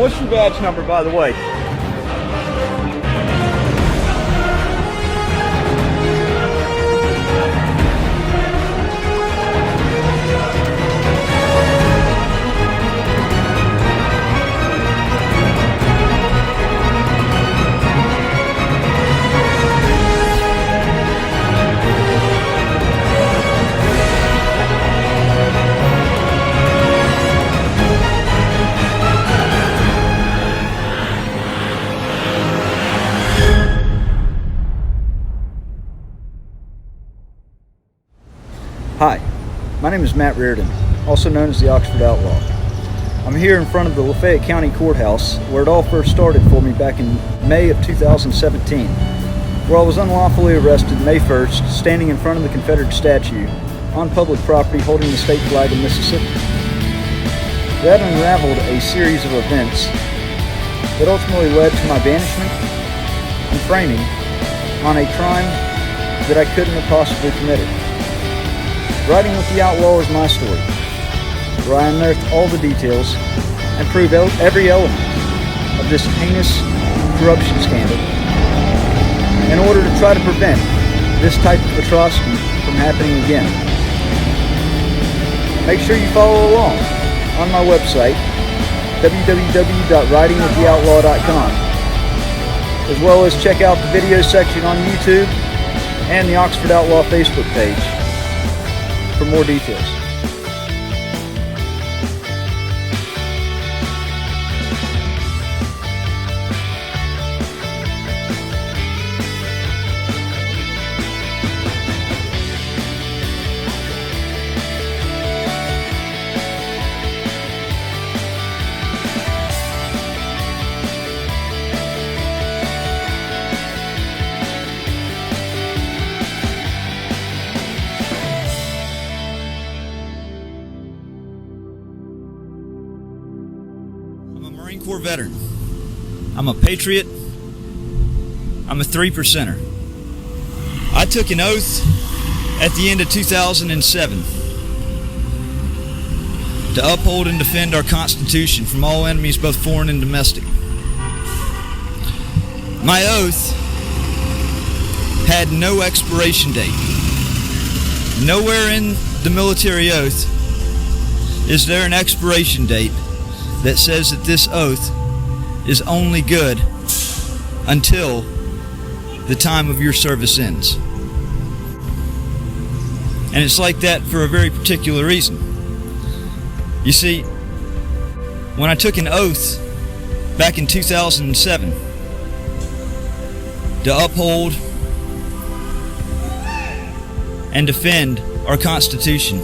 What's your badge number, by the way? Hi, my name is Matt Reardon, also known as the Oxford Outlaw. I'm here in front of the Lafayette County Courthouse, where it all first started for me back in May of 2017, where I was unlawfully arrested May 1st, standing in front of the Confederate statue on public property holding the state flag of Mississippi. That unraveled a series of events that ultimately led to my banishment and framing on a crime that I couldn't have possibly committed. Writing with the Outlaw is my story, where I unearthed all the details and proved every element of this heinous corruption scandal in order to try to prevent this type of atrocity from happening again. Make sure you follow along on my website, www.writingwiththeoutlaw.com, as well as check out the video section on YouTube and the Oxford Outlaw Facebook page for more details. Marine Corps veteran. I'm a patriot. I'm a 3%er. I took an oath at the end of 2007 to uphold and defend our Constitution from all enemies, both foreign and domestic. My oath had no expiration date. Nowhere in the military oath is there an expiration date that says that this oath is only good until the time of your service ends. And it's like that for a very particular reason. You see, when I took an oath back in 2007 to uphold and defend our Constitution,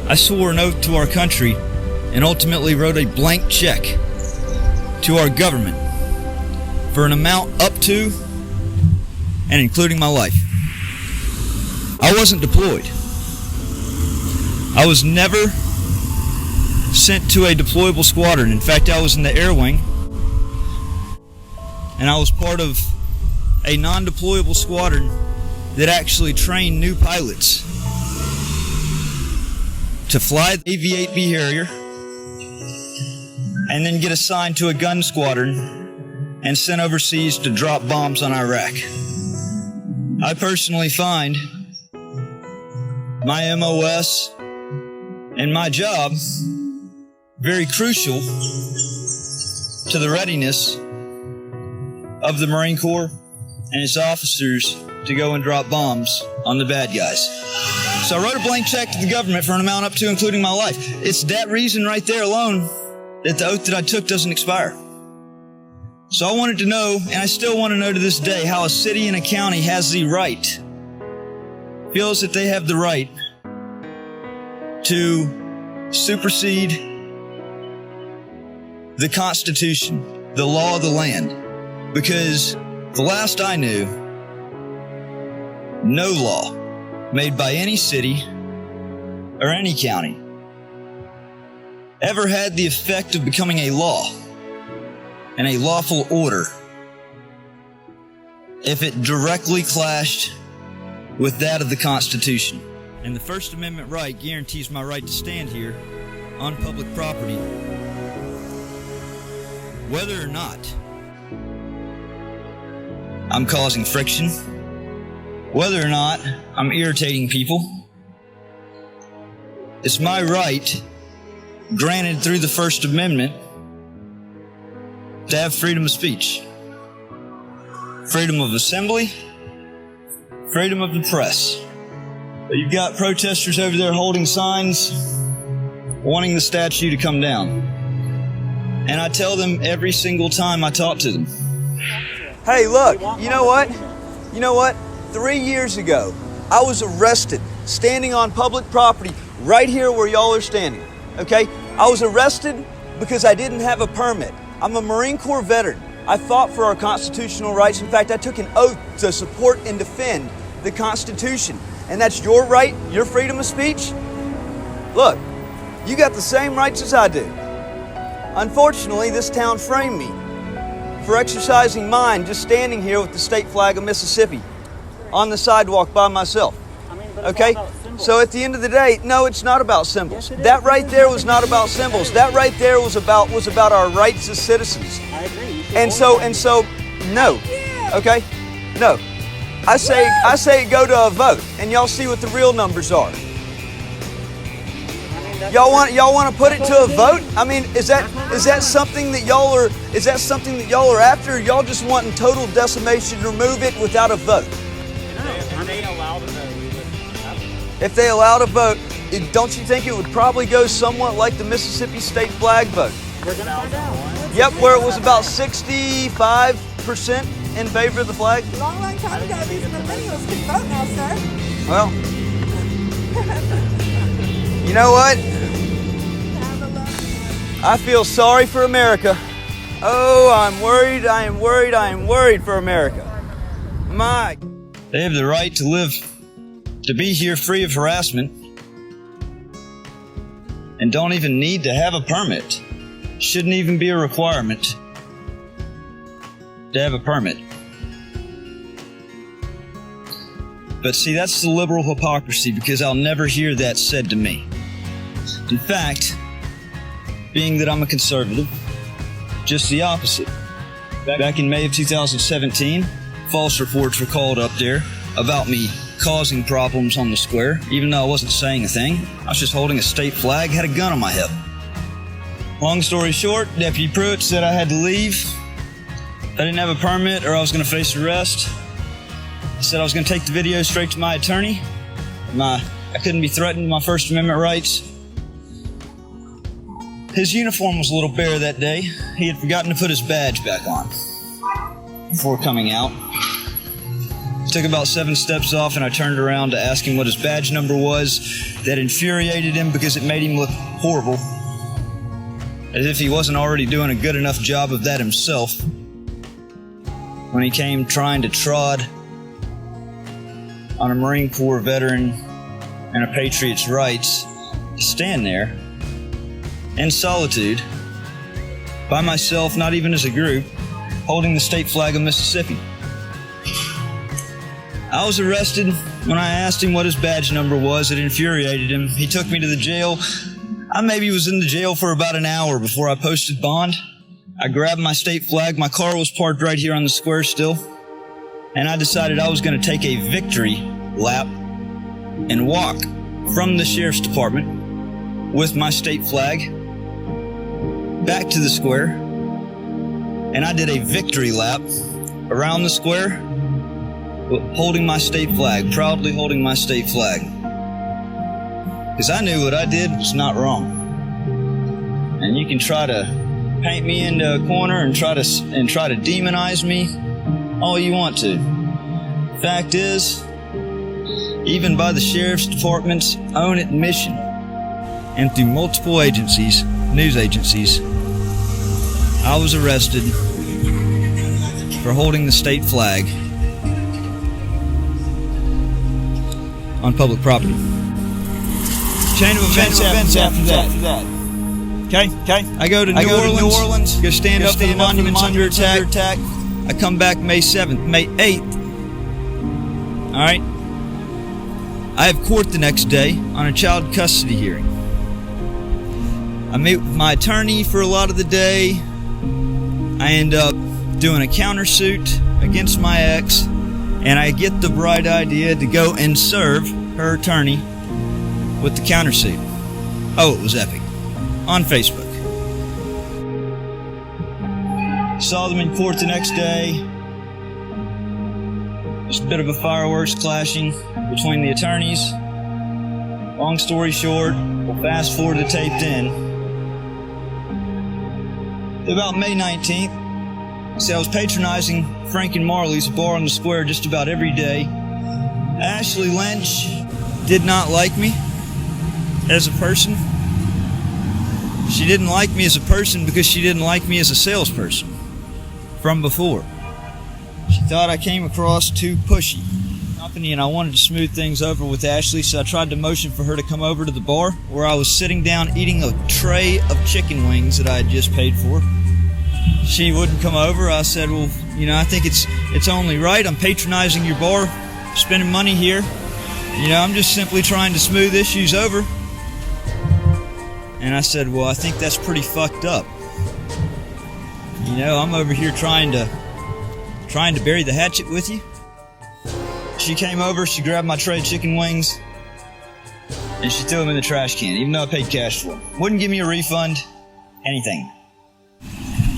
I swore an oath to our country and ultimately wrote a blank check to our government for an amount up to and including my life. I wasn't deployed. I was never sent to a deployable squadron. In fact, I was in the air wing, and I was part of a non-deployable squadron that actually trained new pilots to fly the AV-8B Harrier and then get assigned to a gun squadron and sent overseas to drop bombs on Iraq. I personally find my MOS and my job very crucial to the readiness of the Marine Corps and its officers to go and drop bombs on the bad guys. So I wrote a blank check to the government for an amount up to including my life. It's that reason right there alone that the oath that I took doesn't expire. So I wanted to know, and I still want to know to this day, how a city and a county has the right, feels that they have the right to supersede the Constitution, the law of the land. Because the last I knew, no law made by any city or any county ever had the effect of becoming a law and a lawful order if it directly clashed with that of the Constitution. And the First Amendment right guarantees my right to stand here on public property whether or not I'm causing friction, whether or not I'm irritating people, it's my right, granted through the First Amendment, to have freedom of speech, freedom of assembly, freedom of the press. But you've got protesters over there holding signs wanting the statue to come down. And I tell them every single time I talk to them, hey, look, you know what? You know what? 3 years ago, I was arrested standing on public property right here where y'all are standing, okay? I was arrested because I didn't have a permit. I'm a Marine Corps veteran. I fought for our constitutional rights. In fact, I took an oath to support and defend the Constitution. And that's your right, your freedom of speech. Look, you got the same rights as I do. Unfortunately, this town framed me for exercising mine just standing here with the state flag of Mississippi on the sidewalk by myself. Okay? So at the end of the day, no, it's not about symbols. That right there was not about symbols. That right there was about our rights as citizens. I agree. And so, no. Okay? No. I say go to a vote, and y'all see what the real numbers are. Y'all want to put it to a vote? I mean, is that something that y'all are after? Or y'all just wanting total decimation to remove it without a vote? If they allowed a vote, don't you think it would probably go somewhat like the Mississippi state flag vote? We're gonna find out. Yep, where it was about 65% in favor of the flag. Long time ago, these millennials can vote now, sir. Well, you know what? I feel sorry for America. Oh, I'm worried, I am worried for America. My. They have the right to live, to be here free of harassment, and don't even need to have a permit. Shouldn't even be a requirement to have a permit. But see, that's the liberal hypocrisy, because I'll never hear that said to me. In fact, being that I'm a conservative, just the opposite. Back in May of 2017, false reports were called up there about me causing problems on the square, even though I wasn't saying a thing. I was just holding a state flag, had a gun on my hip. Long story short, Deputy Pruitt said I had to leave. I didn't have a permit or I was going to face arrest. He said I was going to take the video straight to my attorney. I couldn't be threatened with my First Amendment rights. His uniform was a little bare that day. He had forgotten to put his badge back on before coming out. Took about 7 steps off, and I turned around to ask him what his badge number was. That infuriated him because it made him look horrible, as if he wasn't already doing a good enough job of that himself. When he came trying to trod on a Marine Corps veteran and a patriot's rights to stand there in solitude, by myself, not even as a group, holding the state flag of Mississippi. I was arrested. When I asked him what his badge number was, it infuriated him. He took me to the jail. I maybe was in the jail for about an hour before I posted bond. I grabbed my state flag. My car was parked right here on the square still. And I decided I was going to take a victory lap and walk from the sheriff's department with my state flag back to the square. And I did a victory lap around the square, holding my state flag, proudly holding my state flag. Because I knew what I did was not wrong. And you can try to paint me into a corner and try to demonize me all you want to. Fact is, even by the sheriff's department's own admission, and through multiple agencies, news agencies, I was arrested for holding the state flag on public property. Chain of events after that. Okay. I go to New Orleans, go stand up for the monuments under attack. I come back May 7th, May 8th. All right. I have court the next day on a child custody hearing. I meet with my attorney for a lot of the day. I end up doing a countersuit against my ex, and I get the bright idea to go and serve her attorney with the countersuit. Oh, it was epic. On Facebook. Saw them in court the next day. Just a bit of a fireworks clashing between the attorneys. Long story short, we'll fast forward to taped in. About May 19th, see, I was patronizing Frank and Marley's, a bar on the square, just about every day. Ashley Lynch did not like me as a person. She didn't like me as a person because she didn't like me as a salesperson from before. She thought I came across too pushy. And I wanted to smooth things over with Ashley, so I tried to motion for her to come over to the bar where I was sitting down eating a tray of chicken wings that I had just paid for. She wouldn't come over. I said, well, I think it's only right. I'm patronizing your bar, spending money here. I'm just simply trying to smooth issues over. And I said, well, I think that's pretty fucked up. I'm over here trying to bury the hatchet with you. She came over, she grabbed my tray of chicken wings, and she threw them in the trash can, even though I paid cash for them. Wouldn't give me a refund, anything.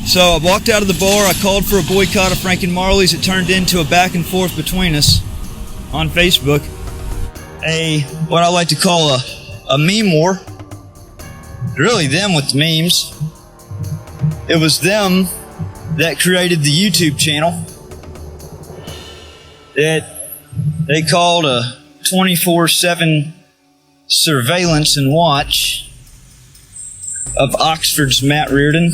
So I walked out of the bar, I called for a boycott of Frank and Marley's. It turned into a back and forth between us on Facebook. What I like to call a meme war. Really them with the memes. It was them that created the YouTube channel that they called a 24/7 surveillance and watch of Oxford's Matt Reardon.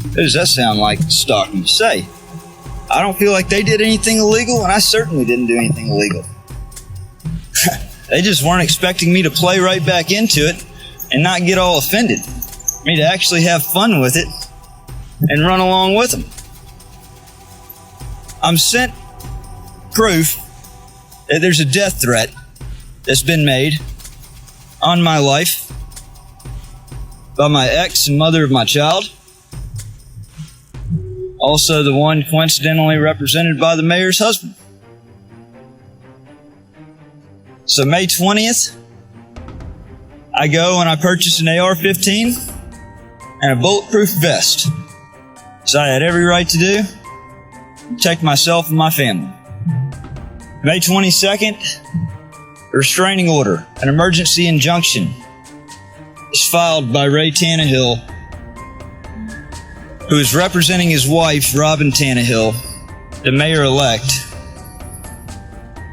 What does that sound like stalking to say? I don't feel like they did anything illegal, and I certainly didn't do anything illegal. They just weren't expecting me to play right back into it and not get all offended. Me to actually have fun with it and run along with them. I'm sent proof that there's a death threat that's been made on my life by my ex and mother of my child. Also the one coincidentally represented by the mayor's husband. So May 20th, I go and I purchase an AR-15 and a bulletproof vest. As I had every right to do. Protect myself and my family. May 22nd, a restraining order, an emergency injunction, is filed by Ray Tannehill, who is representing his wife, Robin Tannehill, the mayor-elect,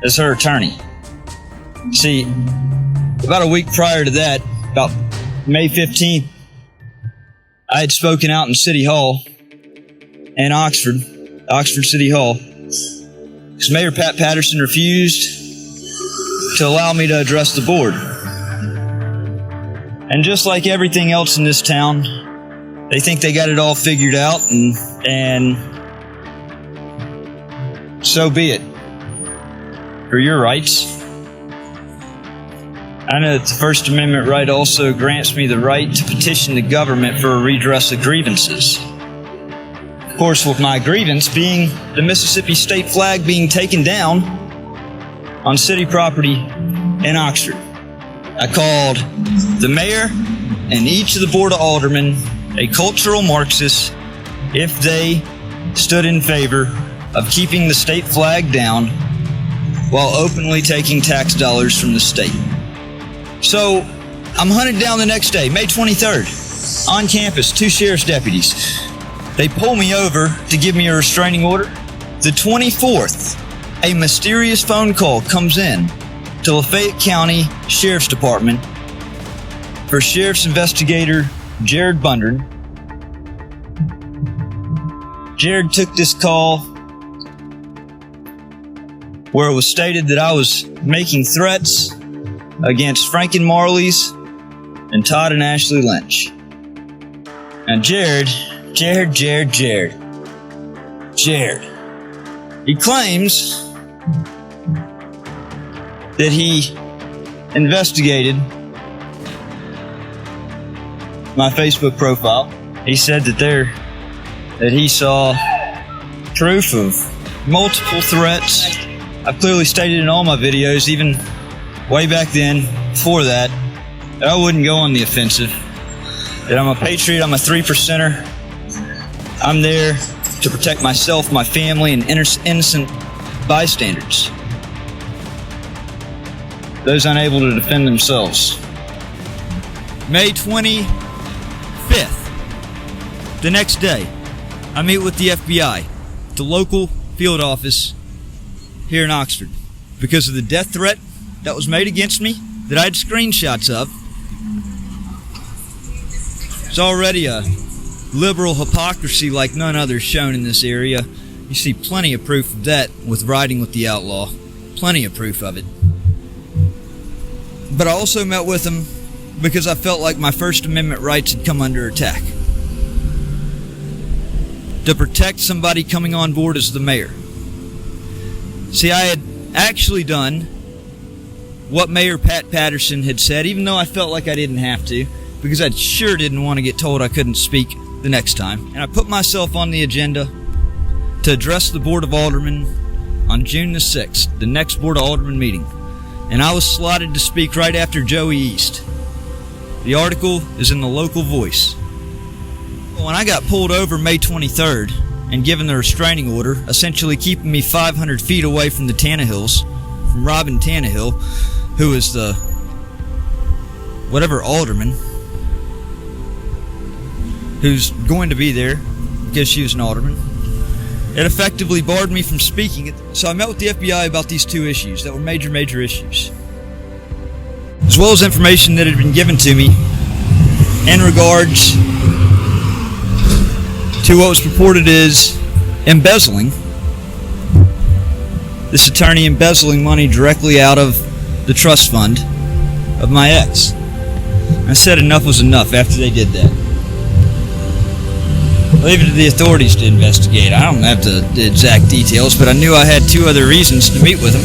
as her attorney. See, about a week prior to that, about May 15th, I had spoken out in City Hall in Oxford City Hall, because Mayor Pat Patterson refused to allow me to address the board. And just like everything else in this town, they think they got it all figured out, and so be it. For your rights. I know that the First Amendment right also grants me the right to petition the government for a redress of grievances. Of course, with my grievance being the Mississippi state flag being taken down on city property in Oxford. I called the mayor and each of the board of aldermen a cultural Marxist if they stood in favor of keeping the state flag down while openly taking tax dollars from the state. So I'm hunted down the next day, May 23rd, on campus, 2 sheriff's deputies. They pull me over to give me a restraining order. The 24th, a mysterious phone call comes in to Lafayette County Sheriff's Department for Sheriff's Investigator Jared Bundren. Jared took this call where it was stated that I was making threats against Frank and Marley's and Todd and Ashley Lynch. Now Jared, he claims that he investigated my Facebook profile. He said that he saw proof of multiple threats. I've clearly stated in all my videos, even way back then, before that I wouldn't go on the offensive. That I'm a patriot, I'm a 3%er. I'm there to protect myself, my family, and innocent bystanders. Those unable to defend themselves. May 25th, the next day, I meet with the FBI at the local field office here in Oxford because of the death threat that was made against me that I had screenshots of. It's already a liberal hypocrisy like none other shown in this area. You see plenty of proof of that with riding with the Outlaw. Plenty of proof of it. But I also met with him because I felt like my First Amendment rights had come under attack. To protect somebody coming on board as the mayor. See, I had actually done what Mayor Pat Patterson had said, even though I felt like I didn't have to, because I sure didn't want to get told I couldn't speak the next time. And I put myself on the agenda to address the Board of Aldermen on June the 6th, the next Board of Aldermen meeting. And I was slotted to speak right after Joey East. The article is in the local Voice. When I got pulled over May 23rd and given the restraining order, essentially keeping me 500 feet away from the Tannehills, from Robin Tannehill, who is the whatever alderman who's going to be there because she was an alderman, it effectively barred me from speaking. So I met with the FBI about these two issues that were major issues, as well as information that had been given to me in regards to what was purported as embezzling. This attorney embezzling money directly out of the trust fund of my ex. I said enough was enough after they did that. Leave it to the authorities to investigate. I don't have the exact details, but I knew I had two other reasons to meet with him.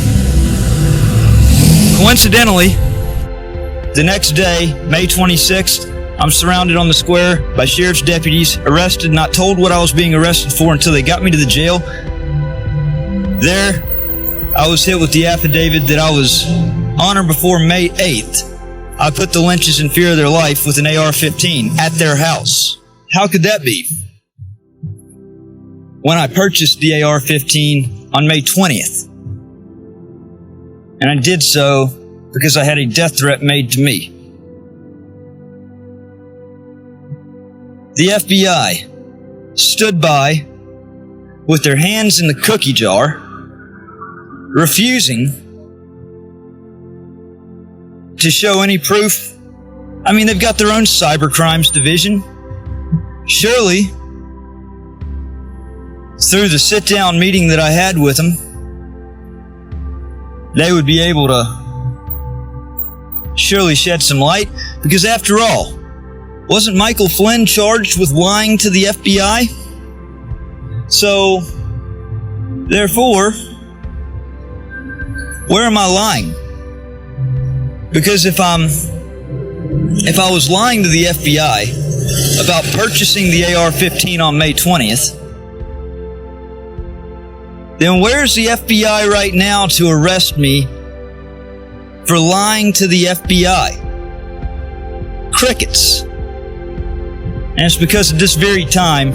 Coincidentally, the next day, May 26th, I'm surrounded on the square by sheriff's deputies, arrested, not told what I was being arrested for until they got me to the jail. There, I was hit with the affidavit that I was on or before May 8th. I put the Lynches in fear of their life with an AR-15 at their house. How could that be? When I purchased the AR-15 on May 20th. And I did so because I had a death threat made to me. The FBI stood by with their hands in the cookie jar, refusing to show any proof. I mean, they've got their own cybercrimes division. Surely, through the sit-down meeting that I had with them, they would be able to surely shed some light, because after all, wasn't Michael Flynn charged with lying to the FBI? So, therefore, where am I lying? Because if I was lying to the FBI about purchasing the AR-15 on May 20th, then where's the FBI right now to arrest me for lying to the FBI? Crickets. And it's because at this very time,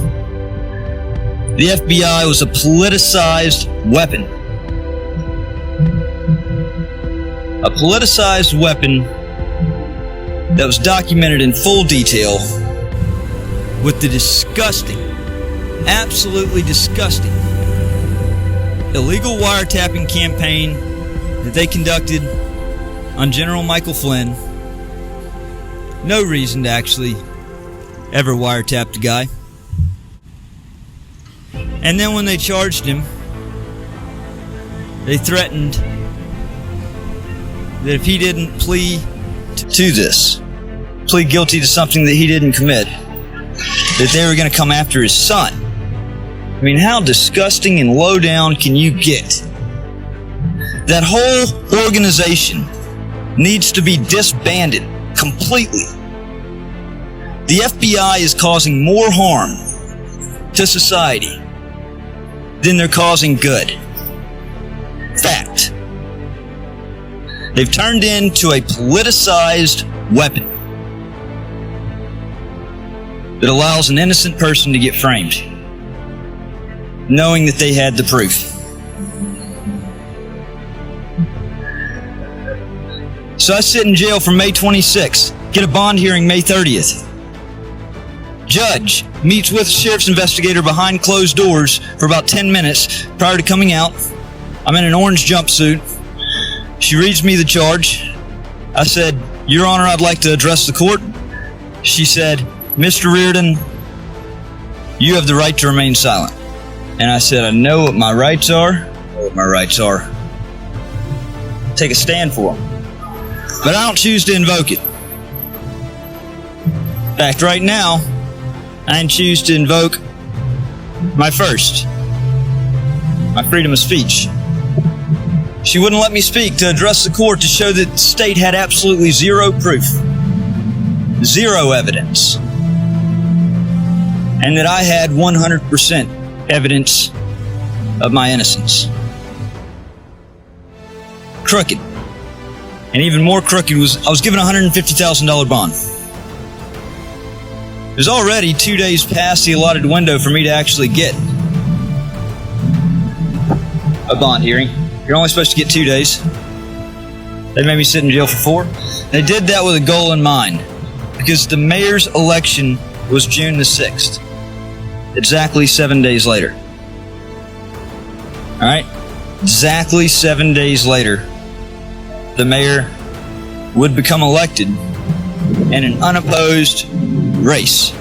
the FBI was a politicized weapon. A politicized weapon that was documented in full detail with the disgusting, absolutely disgusting, illegal wiretapping campaign that they conducted on General Michael Flynn. No reason to actually ever wiretap the guy. And then when they charged him, they threatened that if he didn't plead guilty to something that he didn't commit, that they were going to come after his son. I mean, how disgusting and low down can you get? That whole organization needs to be disbanded completely. the FBI is causing more harm to society than they're causing good. Fact. They've turned into a politicized weapon that allows an innocent person to get framed, knowing that they had the proof. So I sit in jail from May 26th, get a bond hearing May 30th. Judge meets with sheriff's investigator behind closed doors for about 10 minutes prior to coming out. I'm in an orange jumpsuit. She reads me the charge. I said, "Your Honor, I'd like to address the court." She said, "Mr. Reardon, you have the right to remain silent." And I said, "I know what my rights are. I know what my rights are. Take a stand for them. But I don't choose to invoke it. In fact, right now, I choose to invoke my first, my freedom of speech." She wouldn't let me speak to address the court to show that the state had absolutely zero proof, zero evidence, and that I had 100% evidence of my innocence. Crooked. And even more crooked was I was given a $150,000 bond. It was already 2 days past the allotted window for me to actually get a bond hearing. You're only supposed to get 2 days. They made me sit in jail for 4. They did that with a goal in mind, because the mayor's election was June the 6th, exactly 7 days later. All right? Exactly 7 days later, the mayor would become elected in an unopposed race.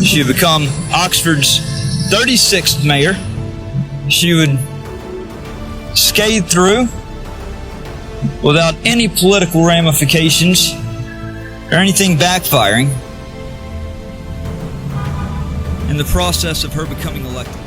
She would become Oxford's 36th mayor. She would scathe through without any political ramifications or anything backfiring in the process of her becoming elected.